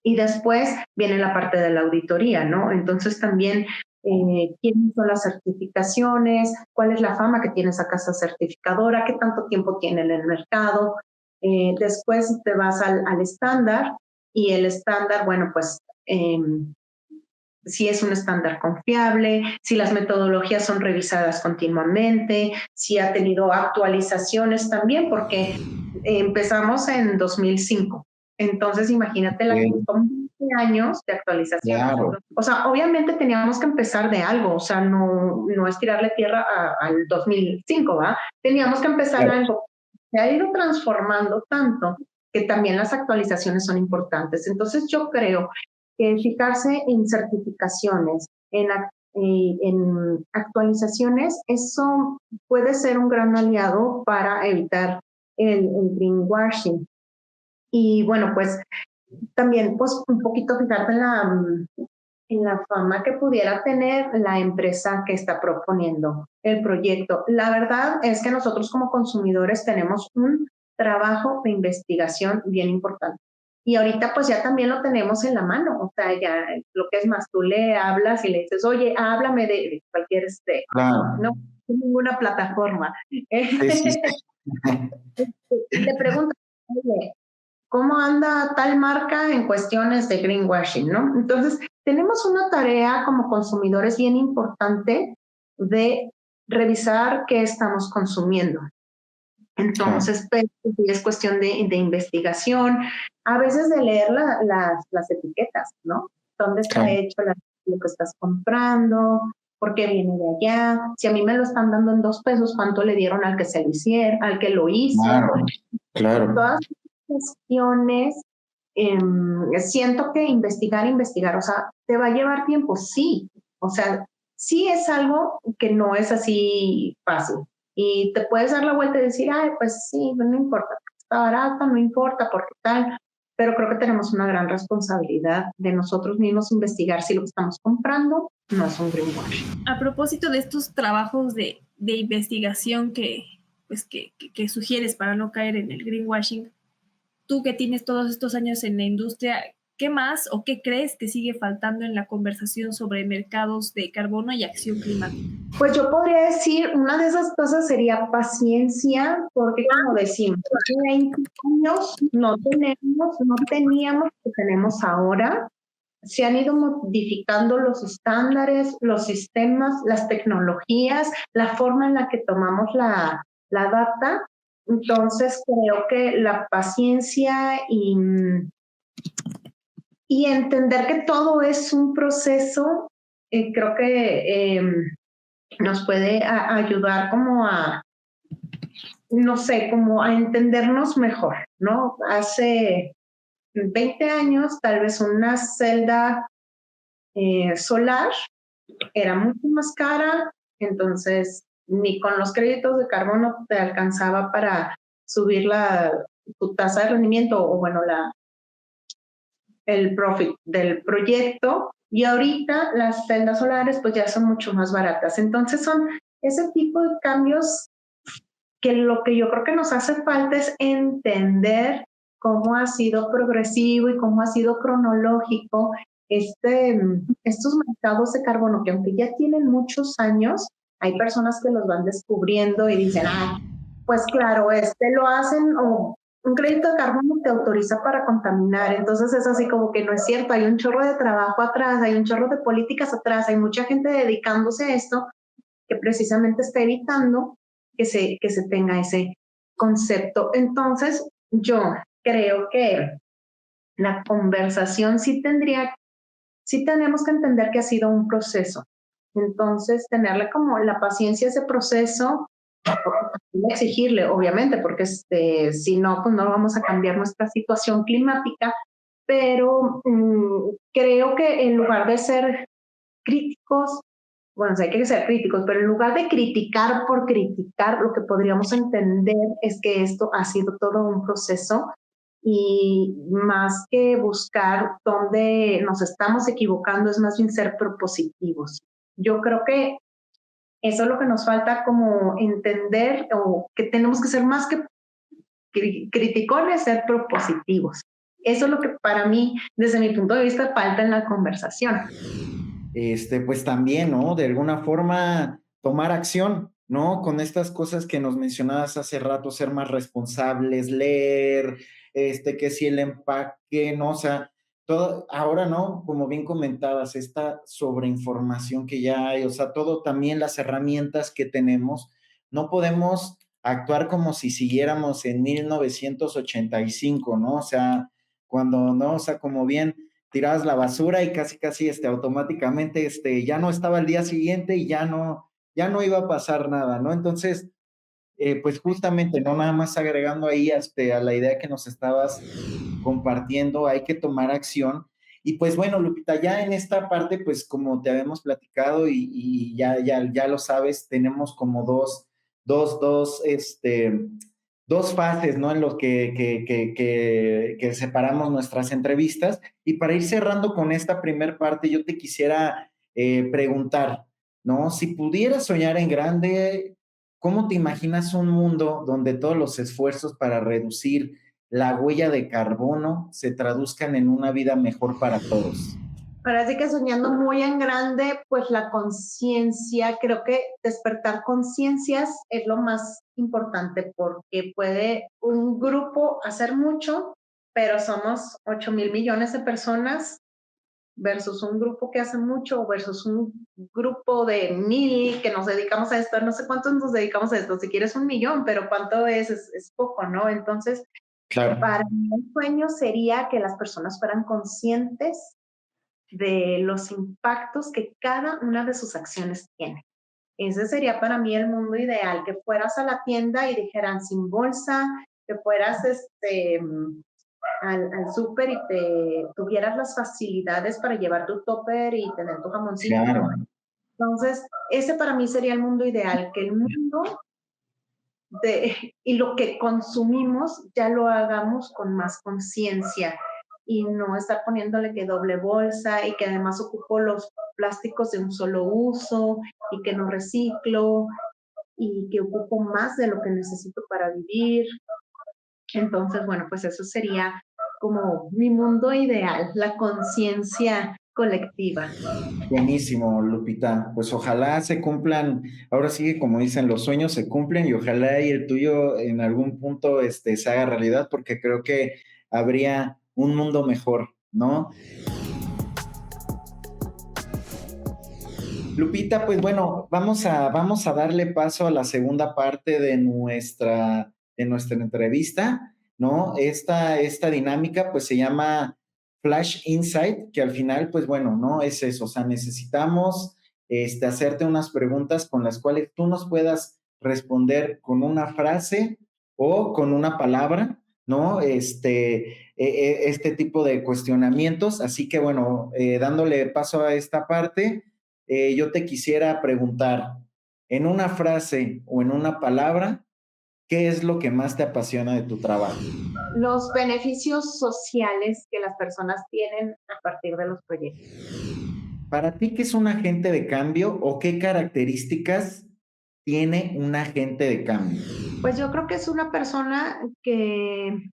Y después viene la parte de la auditoría, ¿no? Entonces también, ¿quiénes son las certificaciones? ¿Cuál es la fama que tiene esa casa certificadora? ¿Qué tanto tiempo tiene en el mercado? Después te vas al estándar y el estándar, bueno, pues si es un estándar confiable, si las metodologías son revisadas continuamente, si ha tenido actualizaciones también, porque empezamos en 2005. Entonces, imagínate la que son 20 años de actualización. Claro. O sea, obviamente teníamos que empezar de algo, o sea, no es tirarle tierra al 2005, ¿va? Teníamos que empezar algo. Se ha ido transformando tanto que también las actualizaciones son importantes. Entonces, yo creo que fijarse en certificaciones, en actualizaciones, eso puede ser un gran aliado para evitar el greenwashing. Y bueno, pues también pues un poquito fijarte en la fama que pudiera tener la empresa que está proponiendo el proyecto. La verdad es que nosotros como consumidores tenemos un trabajo de investigación bien importante. Y ahorita pues ya también lo tenemos en la mano, o sea, ya lo que es más, tú le hablas y le dices, oye, háblame de cualquier, Claro. no, ninguna plataforma. Sí, sí, sí. Y le preguntas, oye, ¿cómo anda tal marca en cuestiones de greenwashing, no? Entonces, tenemos una tarea como consumidores bien importante de revisar qué estamos consumiendo. Claro. Entonces, pues, es cuestión de investigación, a veces de leer las etiquetas, ¿no? ¿Dónde está Claro. hecho lo que estás comprando? ¿Por qué viene de allá? Si a mí me lo están dando en 2 pesos, ¿cuánto le dieron al que se lo hiciera, al que lo hizo? Claro. Claro. Todas estas cuestiones, siento que investigar, o sea, ¿te va a llevar tiempo? Sí, o sea, sí es algo que no es así fácil. Y te puedes dar la vuelta y decir, ay, pues sí, no importa, está barata, no importa, porque tal. Pero creo que tenemos una gran responsabilidad de nosotros mismos investigar si lo que estamos comprando no es un greenwash. A propósito de estos trabajos de investigación pues que sugieres para no caer en el greenwashing, tú que tienes todos estos años en la industria, ¿qué más o qué crees que sigue faltando en la conversación sobre mercados de carbono y acción climática? Pues yo podría decir, una de esas cosas sería paciencia, porque como decimos, hace 20 años no teníamos lo que tenemos ahora. Se han ido modificando los estándares, los sistemas, las tecnologías, la forma en la que tomamos la data. Entonces creo que la paciencia y entender que todo es un proceso, creo que nos puede ayudar como no sé, como a entendernos mejor, ¿no? Hace 20 años, tal vez una celda solar era mucho más cara, entonces ni con los créditos de carbono te alcanzaba para subir tu tasa de rendimiento o bueno, el profit del proyecto. Y ahorita las celdas solares pues ya son mucho más baratas. Entonces son ese tipo de cambios que lo que yo creo que nos hace falta es entender cómo ha sido progresivo y cómo ha sido cronológico estos mercados de carbono, que aunque ya tienen muchos años, hay personas que los van descubriendo y dicen, ah, pues claro, lo hacen o un crédito de carbono te autoriza para contaminar, entonces es así como que no es cierto, hay un chorro de trabajo atrás, hay un chorro de políticas atrás, hay mucha gente dedicándose a esto que precisamente está evitando que se tenga ese concepto. Entonces, yo creo que la conversación sí tenemos que entender que ha sido un proceso. Entonces, tenerle como la paciencia a ese proceso, exigirle, obviamente, porque si no, pues no vamos a cambiar nuestra situación climática, pero creo que en lugar de ser críticos, bueno, sí hay que ser críticos, pero en lugar de criticar por criticar, lo que podríamos entender es que esto ha sido todo un proceso y más que buscar dónde nos estamos equivocando, es más bien ser propositivos. Yo creo que eso es lo que nos falta como entender o que tenemos que ser más que criticones, ser propositivos. Eso es lo que para mí, desde mi punto de vista, falta en la conversación. Pues también, ¿no? De alguna forma tomar acción, ¿no? Con estas cosas que nos mencionabas hace rato, ser más responsables, leer, que si el empaque, ¿no? O sea, todo, ahora, ¿no? Como bien comentabas, esta sobreinformación que ya hay, o sea, todo también las herramientas que tenemos, no podemos actuar como si siguiéramos en 1985, ¿no? O sea, cuando, ¿no? O sea, como bien tirabas la basura y casi automáticamente ya no estaba al día siguiente y ya no iba a pasar nada, ¿no? Entonces, pues justamente, no nada más agregando ahí a la idea que nos estabas compartiendo, hay que tomar acción. Y pues bueno, Lupita, ya en esta parte, pues como te habíamos platicado y ya lo sabes, tenemos como dos dos fases, ¿no? En los que separamos nuestras entrevistas. Y para ir cerrando con esta primer parte, yo te quisiera preguntar, ¿no? Si pudieras soñar en grande, ¿cómo te imaginas un mundo donde todos los esfuerzos para reducir la huella de carbono se traduzcan en una vida mejor para todos? Ahora sí que soñando muy en grande, pues la conciencia, creo que despertar conciencias es lo más importante porque puede un grupo hacer mucho, pero somos 8,000 millones de personas versus un grupo que hace mucho versus un grupo de 1,000 que nos dedicamos a esto. No sé cuántos nos dedicamos a esto, si quieres 1,000,000, pero cuánto es poco, ¿no? Entonces, Claro. para mí el sueño sería que las personas fueran conscientes de los impactos que cada una de sus acciones tiene. Ese sería para mí el mundo ideal, que fueras a la tienda y dijeran sin bolsa, que fueras al súper y te tuvieras las facilidades para llevar tu topper y tener tu jamoncito. Claro. Entonces, ese para mí sería el mundo ideal, que el mundo y lo que consumimos ya lo hagamos con más conciencia y no estar poniéndole que doble bolsa y que además ocupo los plásticos de un solo uso y que no reciclo y que ocupo más de lo que necesito para vivir. Entonces, bueno, pues eso sería como mi mundo ideal, la conciencia colectiva. Buenísimo, Lupita. Pues ojalá se cumplan, ahora sí que como dicen, los sueños se cumplen y ojalá y el tuyo en algún punto se haga realidad porque creo que habría un mundo mejor, ¿no? Lupita, pues bueno, vamos a darle paso a la segunda parte de nuestra entrevista, ¿no? Esta dinámica pues se llama Flash Insight, que al final, pues bueno, no es eso, o sea, necesitamos hacerte unas preguntas con las cuales tú nos puedas responder con una frase o con una palabra, ¿no? Este tipo de cuestionamientos, así que bueno, dándole paso a esta parte yo te quisiera preguntar, en una frase o en una palabra, ¿qué es lo que más te apasiona de tu trabajo? Los beneficios sociales que las personas tienen a partir de los proyectos. Para ti, ¿qué es un agente de cambio o qué características tiene un agente de cambio? Pues yo creo que es una persona que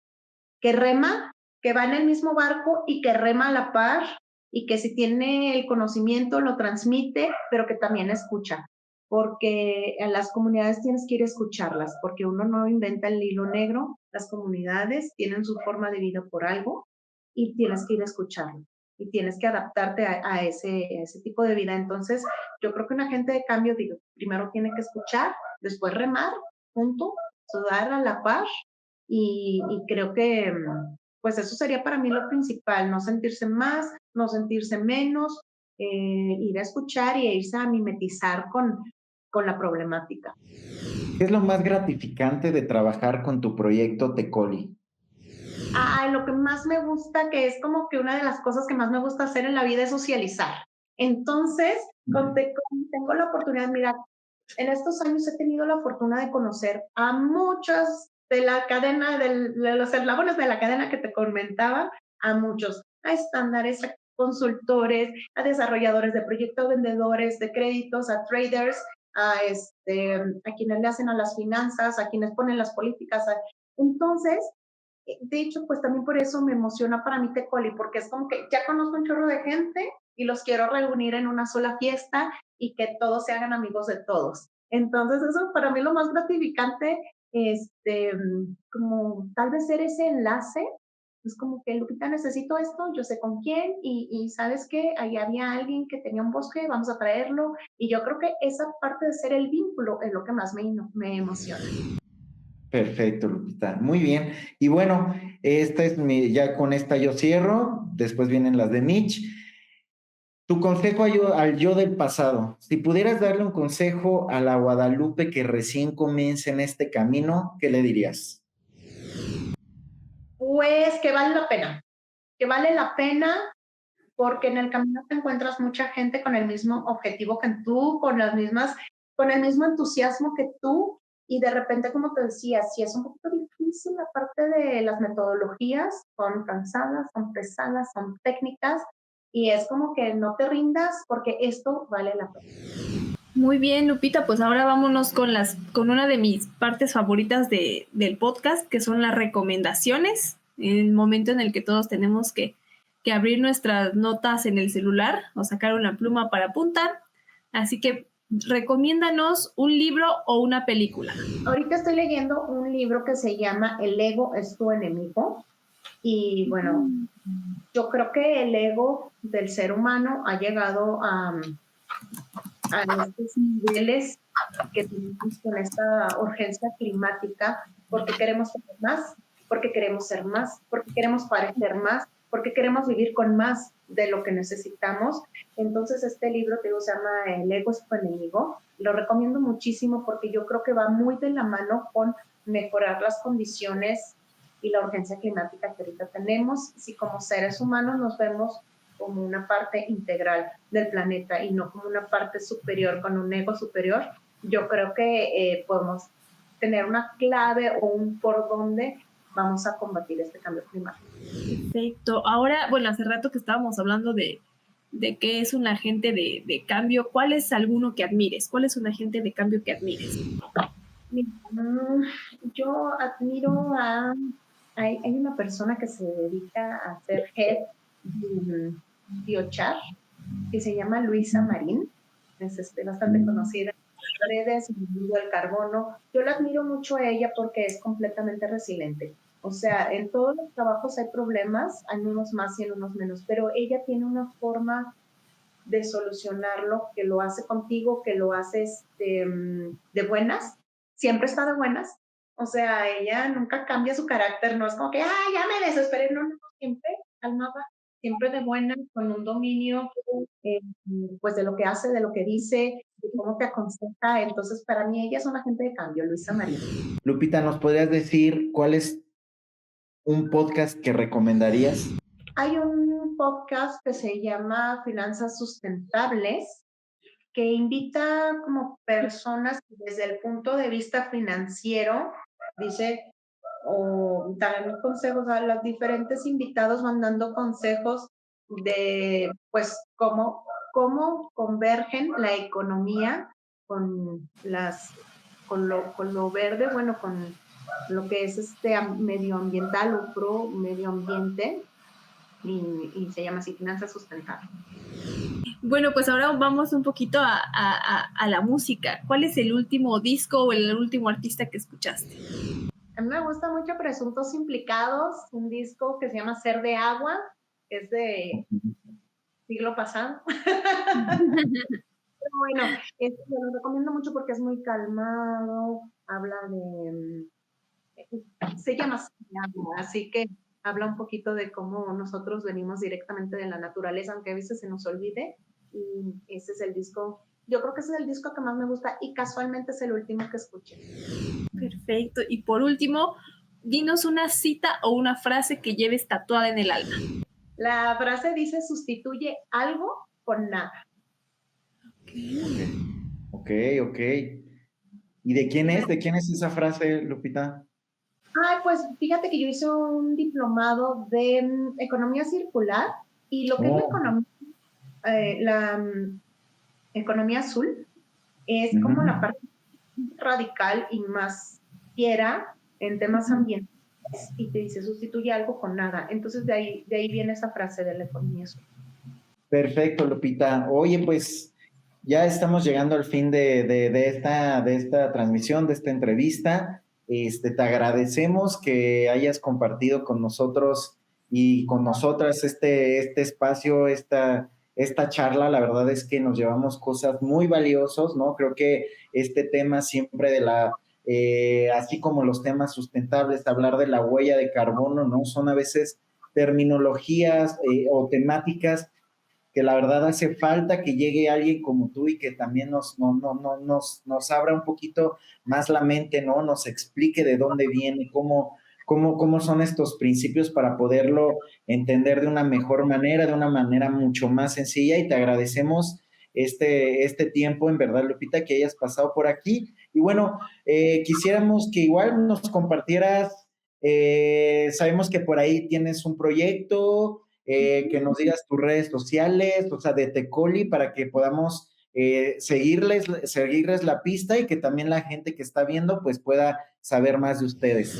rema, que va en el mismo barco y que rema a la par y que si tiene el conocimiento lo transmite, pero que también escucha, porque en las comunidades tienes que ir a escucharlas, porque uno no inventa el hilo negro, las comunidades tienen su forma de vida por algo y tienes que ir a escucharlo y tienes que adaptarte a ese tipo de vida. Entonces, yo creo que un agente de cambio, digo, primero tiene que escuchar, después remar junto, sudar a la par y creo que pues eso sería para mí lo principal, no sentirse más, no sentirse menos, ir a escuchar y irse a mimetizar con la problemática. ¿Qué es lo más gratificante de trabajar con tu proyecto Tecoli? Lo que más me gusta, que es como que una de las cosas que más me gusta hacer en la vida es socializar. Entonces, tengo la oportunidad, mira, en estos años he tenido la fortuna de conocer a muchos de la cadena, de los eslabones de la cadena que te comentaba, a muchos, a estándares, a consultores, a desarrolladores de proyectos, vendedores de créditos, a traders, a quienes le hacen a las finanzas, a quienes ponen las políticas. Entonces, de hecho, pues también por eso me emociona para mí Tecoli, porque es como que ya conozco un chorro de gente y los quiero reunir en una sola fiesta y que todos se hagan amigos de todos. Entonces, eso para mí lo más gratificante, como tal vez ser ese enlace, es como que Lupita, necesito esto, yo sé con quién, y sabes que ahí había alguien que tenía un bosque, vamos a traerlo, y yo creo que esa parte de ser el vínculo es lo que más me emociona. Perfecto, Lupita. Muy bien. Y bueno, ya con esta yo cierro, después vienen las de Mitch. Tu consejo al yo del pasado. Si pudieras darle un consejo a la Guadalupe que recién comienza en este camino, ¿qué le dirías? Pues que vale la pena porque en el camino te encuentras mucha gente con el mismo objetivo que tú, con el mismo entusiasmo que tú Y de repente, como te decía, sí es un poquito difícil la parte de las metodologías, son cansadas, son pesadas, son técnicas, y es como que no te rindas porque esto vale la pena. Muy bien, Lupita, pues ahora vámonos con una de mis partes favoritas del podcast, que son las recomendaciones, el momento en el que todos tenemos que abrir nuestras notas en el celular o sacar una pluma para apuntar. Así que recomiéndanos un libro o una película. Ahorita estoy leyendo un libro que se llama El ego es tu enemigo. Y bueno, yo creo que el ego del ser humano ha llegado a estos niveles que tenemos con esta urgencia climática, porque queremos tener más, porque queremos ser más, porque queremos parecer más, porque queremos vivir con más de lo que necesitamos. Entonces este libro, te digo, se llama El ego es tu enemigo. Lo recomiendo muchísimo porque yo creo que va muy de la mano con mejorar las condiciones y la urgencia climática que ahorita tenemos. Si como seres humanos nos vemos como una parte integral del planeta y no como una parte superior con un ego superior, yo creo que podemos tener una clave o un por dónde vamos a combatir este cambio climático. Perfecto. Ahora, bueno, hace rato que estábamos hablando de qué es un agente de cambio. ¿Cuál es alguno que admires? ¿Cuál es un agente de cambio que admires? Yo admiro a... Hay una persona que se dedica a hacer head biochar, que se llama Luisa Marín, es bastante conocida en redes, en el mundo del carbono. Yo la admiro mucho a ella porque es completamente resiliente. O sea, en todos los trabajos hay problemas, hay unos más y en unos menos, pero ella tiene una forma de solucionarlo, que lo hace contigo, que lo haces de buenas, siempre está de buenas. O sea, ella nunca cambia su carácter, no es como que, ya me desesperé, no, siempre calmada, siempre de buena, con un dominio, pues de lo que hace, de lo que dice, de cómo te aconseja. Entonces, para mí ella es una agente de cambio, Luisa María. Lupita, ¿nos podrías decir cuál es un podcast que recomendarías? Hay un podcast que se llama Finanzas Sustentables, que invita como personas que desde el punto de vista financiero, dice, o dan consejos a los diferentes invitados, van dando consejos de, pues, cómo convergen la economía con con lo verde, bueno, con lo que es medioambiental o pro medio ambiente, y se llama así, finanzas sustentables. Bueno, pues ahora vamos un poquito a la música. ¿Cuál es el último disco o el último artista que escuchaste? A mí me gusta mucho Presuntos Implicados, un disco que se llama Ser de Agua, es de siglo pasado. Pero bueno, lo recomiendo mucho porque es muy calmado, habla se llama Ser de Agua, así que habla un poquito de cómo nosotros venimos directamente de la naturaleza, aunque a veces se nos olvide, y ese es el disco. Yo creo que ese es el disco que más me gusta y casualmente es el último que escuché. Perfecto. Y por último, dinos una cita o una frase que lleves tatuada en el alma. La frase dice, sustituye algo con nada. Ok. ¿Y de quién es? ¿De quién es esa frase, Lupita? Pues fíjate que yo hice un diplomado de economía circular y lo que es la economía azul es como la parte radical y más fiera en temas ambientales y te dice sustituye algo con nada. Entonces de ahí viene esa frase de la economía azul. Perfecto, Lupita. Oye, pues ya estamos llegando al fin de esta transmisión, de esta entrevista. Te agradecemos que hayas compartido con nosotros y con nosotras este espacio, esta charla. La verdad es que nos llevamos cosas muy valiosas, ¿no? Creo que este tema siempre así como los temas sustentables, hablar de la huella de carbono, ¿no? Son a veces terminologías o temáticas que la verdad hace falta que llegue alguien como tú y que también nos abra un poquito más la mente, ¿no? Nos explique de dónde viene, cómo son estos principios para poderlo entender de una mejor manera, de una manera mucho más sencilla, y te agradecemos este tiempo, en verdad, Lupita, que hayas pasado por aquí. Y bueno, quisiéramos que igual nos compartieras, sabemos que por ahí tienes un proyecto, que nos digas tus redes sociales, o sea, de Tecoli, para que podamos seguirles la pista y que también la gente que está viendo pues pueda saber más de ustedes.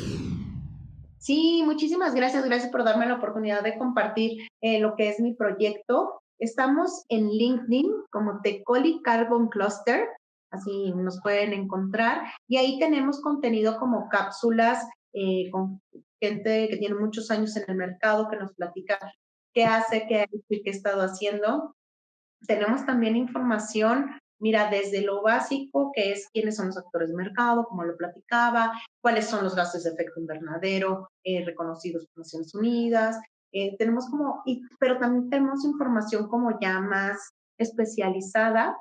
Sí, muchísimas gracias. Gracias por darme la oportunidad de compartir lo que es mi proyecto. Estamos en LinkedIn como Tecoli Carbon Cluster, así nos pueden encontrar. Y ahí tenemos contenido como cápsulas con gente que tiene muchos años en el mercado, que nos platica qué hace, qué ha hecho y qué ha estado haciendo. Tenemos también información, mira, desde lo básico, que es quiénes son los actores de mercado, como lo platicaba, cuáles son los gases de efecto invernadero reconocidos por Naciones Unidas. Tenemos pero también tenemos información como ya más especializada.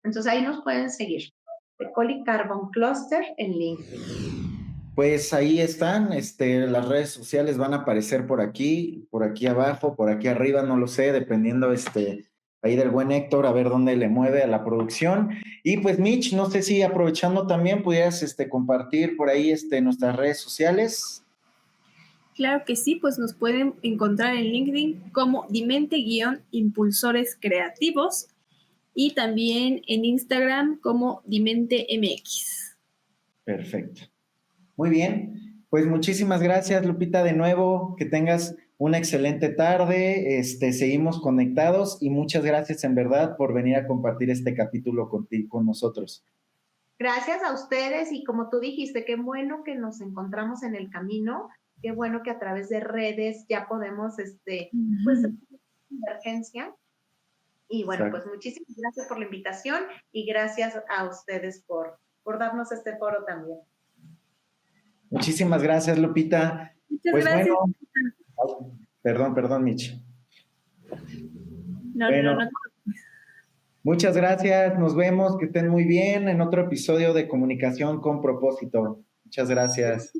Entonces ahí nos pueden seguir. Tecoli Carbon Cluster en LinkedIn. Pues ahí están, las redes sociales van a aparecer por aquí abajo, por aquí arriba, no lo sé, dependiendo ahí del buen Héctor, a ver dónde le mueve a la producción. Y pues Mitch, no sé si aprovechando también pudieras compartir por ahí nuestras redes sociales. Claro que sí, pues nos pueden encontrar en LinkedIn como Dimente-Impulsores Creativos y también en Instagram como DimenteMX. Perfecto. Muy bien, pues muchísimas gracias, Lupita, de nuevo, que tengas una excelente tarde, seguimos conectados y muchas gracias en verdad por venir a compartir este capítulo con nosotros. Gracias a ustedes y como tú dijiste, qué bueno que nos encontramos en el camino, qué bueno que a través de redes ya podemos, pues, convergencia. Y bueno, Exacto. pues muchísimas gracias por la invitación y gracias a ustedes por darnos este foro también. Muchísimas gracias, Lupita. Muchas pues gracias. Bueno, perdón, Mitch. No. Muchas gracias, nos vemos, que estén muy bien en otro episodio de Comunicación con Propósito. Muchas gracias.